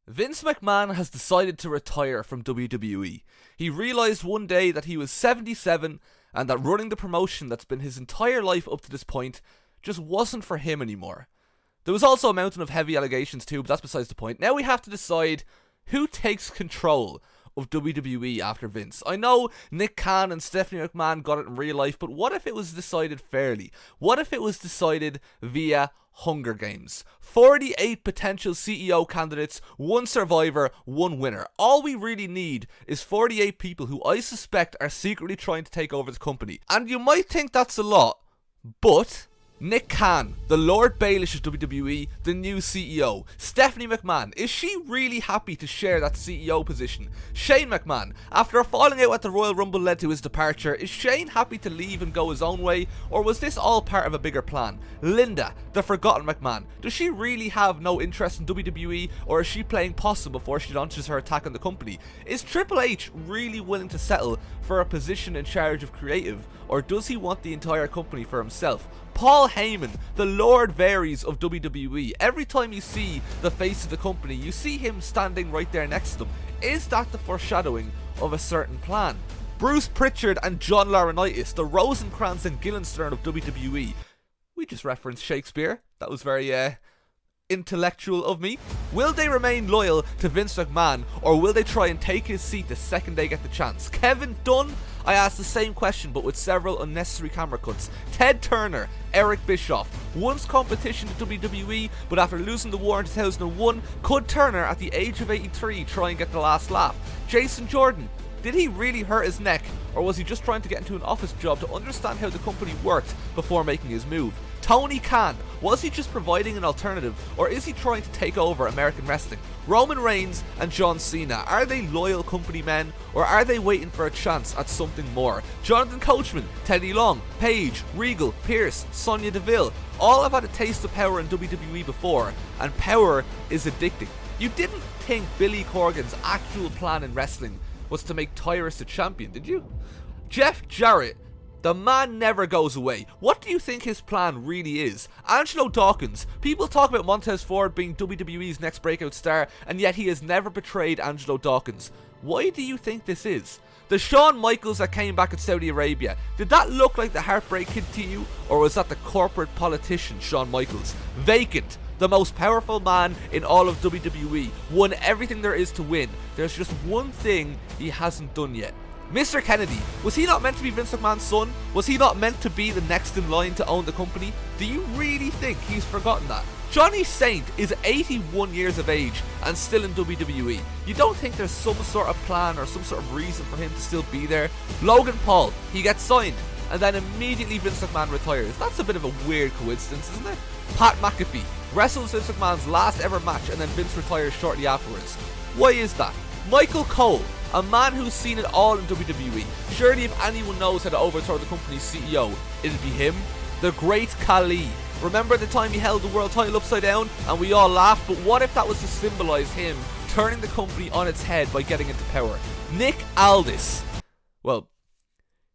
Vince McMahon has decided to retire from WWE. He realised one day that he was 77 and that running the promotion that's been his entire life up to this point just wasn't for him anymore. There was also a mountain of heavy allegations too, but that's besides the point. Now we have to decide who takes control of WWE after Vince. I know Nick Khan and Stephanie McMahon got it in real life, but what if it was decided fairly? What if it was decided via Hunger Games? 48 potential CEO candidates, one survivor, one winner. All we really need is 48 people who I suspect are secretly trying to take over the company. And you might think that's a lot, but Nick Khan, the Lord Baelish of WWE, the new CEO. Stephanie McMahon, is she really happy to share that CEO position? Shane McMahon, after a falling out at the Royal Rumble led to his departure, is Shane happy to leave and go his own way, or was this all part of a bigger plan? Linda, the forgotten McMahon, does she really have no interest in WWE, or is she playing possum before she launches her attack on the company? Is Triple H really willing to settle for a position in charge of creative, or does he want the entire company for himself? Paul Heyman, the Lord Varys of WWE. Every time you see the face of the company, you see him standing right there next to them. Is that the foreshadowing of a certain plan? Bruce Pritchard and John Laurinaitis, the Rosencrantz and Guildenstern of WWE. We just referenced Shakespeare. That was very intellectual of me. Will they remain loyal to Vince McMahon, or will they try and take his seat the second they get the chance? Kevin Dunn? I asked the same question but with several unnecessary camera cuts. Ted Turner, Eric Bischoff, once competition to WWE, but after losing the war in 2001, could Turner at the age of 83 try and get the last laugh? Jason Jordan, did he really hurt his neck, or was he just trying to get into an office job to understand how the company worked before making his move? Tony Khan, was he just providing an alternative, or is he trying to take over American wrestling? Roman Reigns and John Cena, are they loyal company men, or are they waiting for a chance at something more? Jonathan Coachman, Teddy Long, Paige, Regal, Pierce, Sonya Deville, all have had a taste of power in WWE before, and power is addicting. You didn't think Billy Corgan's actual plan in wrestling was to make Tyrus a champion, did you? Jeff Jarrett, the man never goes away. What do you think his plan really is? Angelo Dawkins. People talk about Montez Ford being WWE's next breakout star, and yet he has never betrayed Angelo Dawkins. Why do you think this is? The Shawn Michaels that came back in Saudi Arabia, did that look like the Heartbreak Kid to you, or was that the corporate politician Shawn Michaels? Vacant, the most powerful man in all of WWE, won everything there is to win. There's just one thing he hasn't done yet. Mr. Kennedy, was he not meant to be Vince McMahon's son? Was he not meant to be the next in line to own the company? Do you really think he's forgotten that? Johnny Saint is 81 years of age and still in WWE. You don't think there's some sort of plan or some sort of reason for him to still be there? Logan Paul, he gets signed, and then immediately Vince McMahon retires. That's a bit of a weird coincidence, isn't it? Pat McAfee wrestles Vince McMahon's last ever match and then Vince retires shortly afterwards. Why is that? Michael Cole, a man who's seen it all in WWE. Surely if anyone knows how to overthrow the company's CEO, it'd be him. The Great Khali. Remember the time he held the world title upside down and we all laughed, but what if that was to symbolise him turning the company on its head by getting into power? Nick Aldis. Well,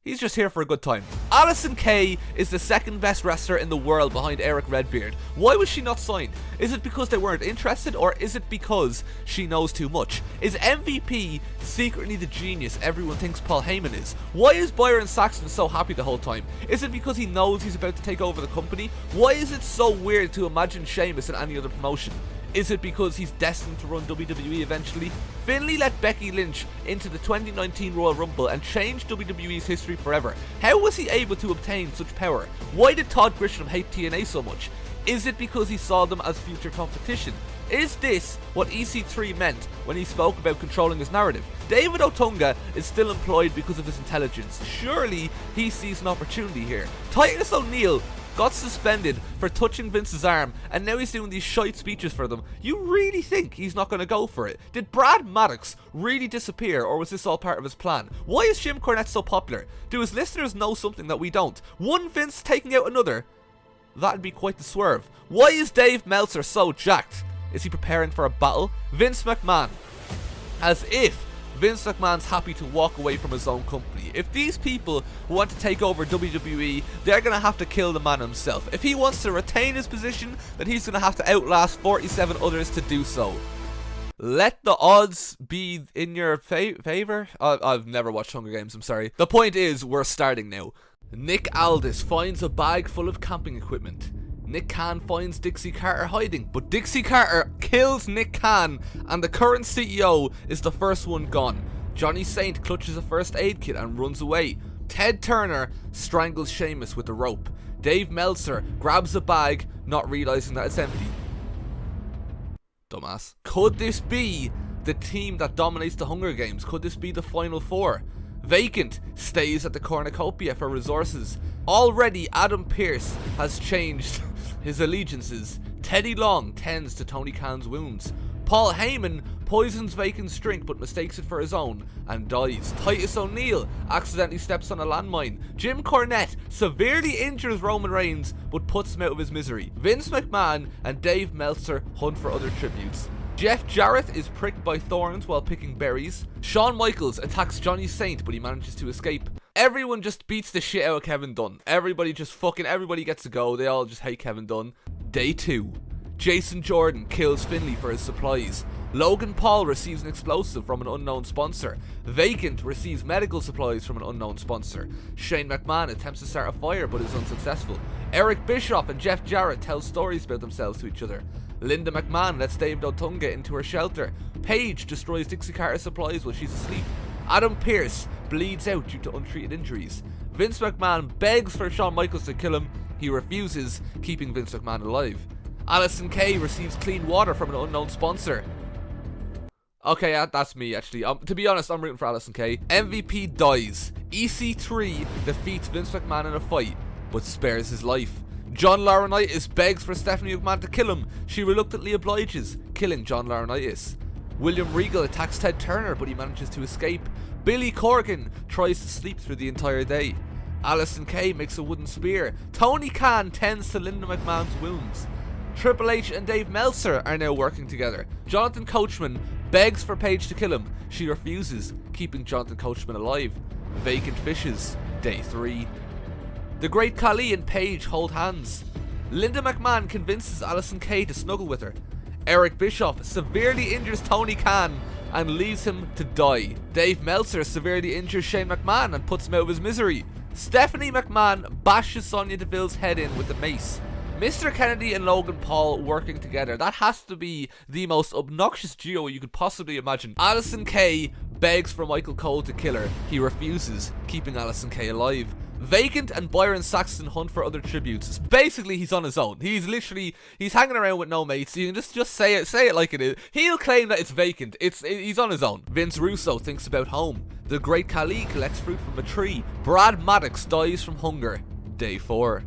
he's just here for a good time. Allysin Kay is the second best wrestler in the world behind Eric Redbeard. Why was she not signed? Is it because they weren't interested, or is it because she knows too much? Is MVP secretly the genius everyone thinks Paul Heyman is? Why is Byron Saxton so happy the whole time? Is it because he knows he's about to take over the company? Why is it so weird to imagine Sheamus in any other promotion? Is it because he's destined to run WWE eventually? Finlay let Becky Lynch into the 2019 Royal Rumble and changed WWE's history forever. How was he able to obtain such power? Why did Todd Grisham hate TNA so much? Is it because he saw them as future competition? Is this what EC3 meant when he spoke about controlling his narrative? David Otunga is still employed because of his intelligence. Surely he sees an opportunity here. Titus O'Neil got suspended for touching Vince's arm, and now he's doing these shite speeches for them. You really think he's not going to go for it? Did Brad Maddox really disappear, or was this all part of his plan? Why is Jim Cornette so popular? Do his listeners know something that we don't? One Vince taking out another? That'd be quite the swerve. Why is Dave Meltzer so jacked? Is he preparing for a battle? Vince McMahon. As if Vince McMahon's happy to walk away from his own company. If these people want to take over WWE, they're going to have to kill the man himself. If he wants to retain his position, then he's going to have to outlast 47 others to do so. Let the odds be in your favor. I've never watched Hunger Games, I'm sorry. The point is, we're starting now. Nick Aldis finds a bag full of camping equipment. Nick Khan finds Dixie Carter hiding, but Dixie Carter kills Nick Khan, and the current CEO is the first one gone. Johnny Saint clutches a first aid kit and runs away. Ted Turner strangles Sheamus with a rope. Dave Meltzer grabs a bag, not realizing that it's empty. Dumbass. Could this be the team that dominates the Hunger Games? Could this be the Final Four? Vacant stays at the cornucopia for resources. Already Adam Pearce has changed his allegiances. Teddy Long tends to Tony Khan's wounds. Paul Heyman poisons Vacant's drink but mistakes it for his own and dies. Titus O'Neil accidentally steps on a landmine. Jim Cornette severely injures Roman Reigns but puts him out of his misery. Vince McMahon and Dave Meltzer hunt for other tributes. Jeff Jarrett is pricked by thorns while picking berries. Shawn Michaels attacks Johnny Saint but he manages to escape. Everyone just beats the shit out of Kevin Dunn. Everybody gets to go. They all just hate Kevin Dunn. Day 2. Jason Jordan kills Finlay for his supplies. Logan Paul receives an explosive from an unknown sponsor. Vacant receives medical supplies from an unknown sponsor. Shane McMahon attempts to start a fire but is unsuccessful. Eric Bischoff and Jeff Jarrett tell stories about themselves to each other. Linda McMahon lets Dave Otunga into her shelter. Paige destroys Dixie Carter's supplies while she's asleep. Adam Pearce bleeds out due to untreated injuries. Vince McMahon begs for Shawn Michaels to kill him. He refuses, keeping Vince McMahon alive. Allysin Kay receives clean water from an unknown sponsor. Okay, that's me actually. To be honest, I'm rooting for Allysin Kay. MVP dies. EC3 defeats Vince McMahon in a fight, but spares his life. John Laurinaitis begs for Stephanie McMahon to kill him. She reluctantly obliges, killing John Laurinaitis. William Regal attacks Ted Turner, but he manages to escape. Billy Corgan tries to sleep through the entire day. Allysin Kay makes a wooden spear. Tony Khan tends to Linda McMahon's wounds. Triple H and Dave Meltzer are now working together. Jonathan Coachman begs for Paige to kill him. She refuses, keeping Jonathan Coachman alive. Vacant fishes. Day 3. The Great Khali and Paige hold hands. Linda McMahon convinces Allysin Kay to snuggle with her. Eric Bischoff severely injures Tony Khan and leaves him to die. Dave Meltzer severely injures Shane McMahon and puts him out of his misery. Stephanie McMahon bashes Sonya Deville's head in with a mace. Mr. Kennedy and Logan Paul working together. That has to be the most obnoxious duo you could possibly imagine. Allysin Kay begs for Michael Cole to kill her. He refuses, keeping Allysin Kay alive. Vacant and Byron Saxton hunt for other tributes. Basically, he's on his own. He's hanging around with no mates. You can just say it like it is. He'll claim that it's vacant. He's on his own. Vince Russo thinks about home. The Great Khali collects fruit from a tree. Brad Maddox dies from hunger. Day 4.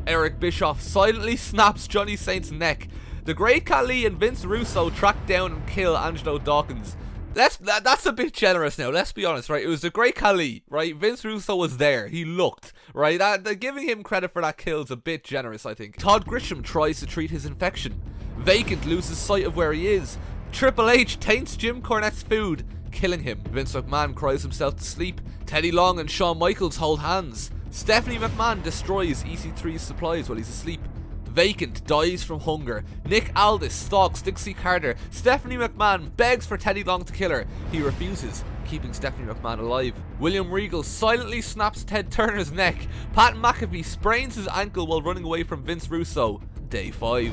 Eric Bischoff silently snaps Johnny Saint's neck. The Great Khali and Vince Russo track down and kill Angelo Dawkins. That's a bit generous now, let's be honest, right? It was the Great Khali, right? Vince Russo was there, he looked, right? Giving him credit for that kill is a bit generous, I think. Todd Grisham tries to treat his infection. Vacant loses sight of where he is. Triple H taints Jim Cornette's food, killing him. Vince McMahon cries himself to sleep. Teddy Long and Shawn Michaels hold hands. Stephanie McMahon destroys EC3's supplies while he's asleep. Vacant dies from hunger. Nick Aldis stalks Dixie Carter. Stephanie McMahon begs for Teddy Long to kill her. He refuses, keeping Stephanie McMahon alive. William Regal silently snaps Ted Turner's neck. Pat McAfee sprains his ankle while running away from Vince Russo. Day 5.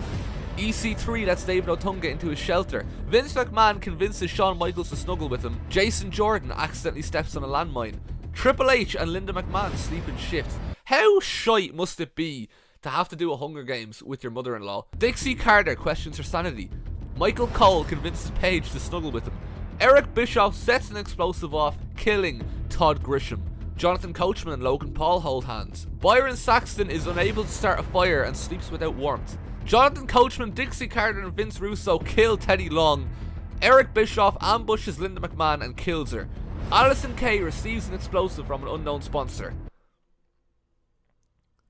EC3 lets David Otunga into his shelter. Vince McMahon convinces Shawn Michaels to snuggle with him. Jason Jordan accidentally steps on a landmine. Triple H and Linda McMahon sleep in shifts. How shite must it be to have to do a Hunger Games with your mother-in-law? Dixie Carter questions her sanity. Michael Cole convinces Paige to snuggle with him. Eric Bischoff sets an explosive off, killing Todd Grisham. Jonathan Coachman and Logan Paul hold hands. Byron Saxton is unable to start a fire and sleeps without warmth. Jonathan Coachman, Dixie Carter and Vince Russo kill Teddy Long. Eric Bischoff ambushes Linda McMahon and kills her. Allysin Kay receives an explosive from an unknown sponsor.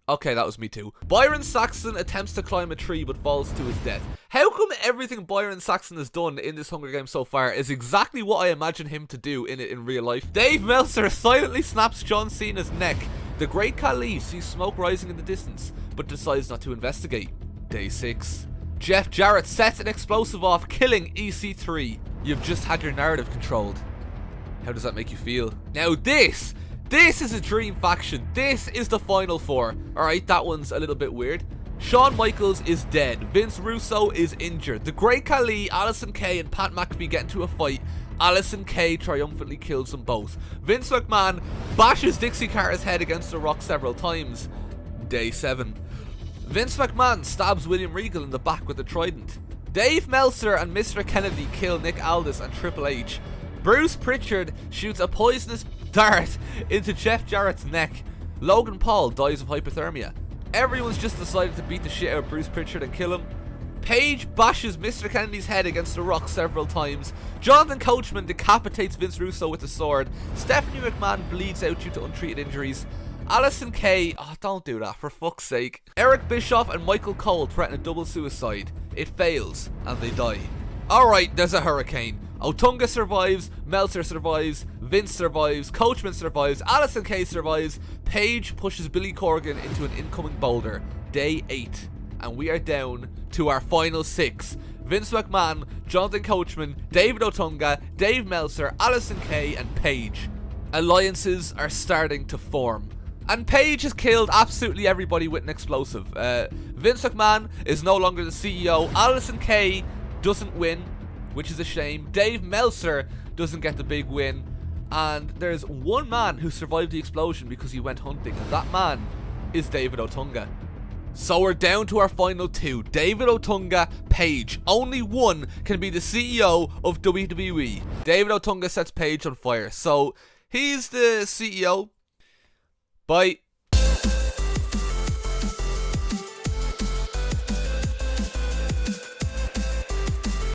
Okay, that was me too. Byron Saxton attempts to climb a tree but falls to his death. How come everything Byron Saxton has done in this Hunger Games so far is exactly what I imagine him to do in real life? Dave Meltzer silently snaps John Cena's neck. The Great Khali sees smoke rising in the distance but decides not to investigate. Day 6. Jeff Jarrett sets an explosive off, killing EC3. You've just had your narrative controlled. How does that make you feel? Now this is a dream faction. This is the Final Four. Alright, that one's a little bit weird. Shawn Michaels is dead. Vince Russo is injured. The Great Khali, Allysin Kay and Pat McAfee get into a fight. Allysin Kay triumphantly kills them both. Vince McMahon bashes Dixie Carter's head against the Rock several times. Day 7. Vince McMahon stabs William Regal in the back with a trident. Dave Meltzer and Mr. Kennedy kill Nick Aldis and Triple H. Bruce Pritchard shoots a poisonous dart into Jeff Jarrett's neck. Logan Paul dies of hypothermia. Everyone's just decided to beat the shit out of Bruce Pritchard and kill him. Paige bashes Mr. Kennedy's head against the Rock several times. Jonathan Coachman decapitates Vince Russo with a sword. Stephanie McMahon bleeds out due to untreated injuries. Allysin Kay, oh, don't do that, for fuck's sake. Eric Bischoff and Michael Cole threaten a double suicide. It fails, and they die. Alright, there's a hurricane. Otunga survives, Meltzer survives, Vince survives, Coachman survives, Allysin Kay survives, Paige pushes Billy Corgan into an incoming boulder. Day 8. And we are down to our final 6. Vince McMahon, Jonathan Coachman, David Otunga, Dave Meltzer, Allysin Kay, and Paige. Alliances are starting to form. And Paige has killed absolutely everybody with an explosive. Vince McMahon is no longer the CEO. Allysin Kay doesn't win, which is a shame. Dave Meltzer doesn't get the big win. And there's one man who survived the explosion because he went hunting, and that man is David Otunga. So we're down to our final 2. David Otunga, Paige. Only one can be the CEO of WWE. David Otunga sets Paige on fire. So he's the CEO. Bye.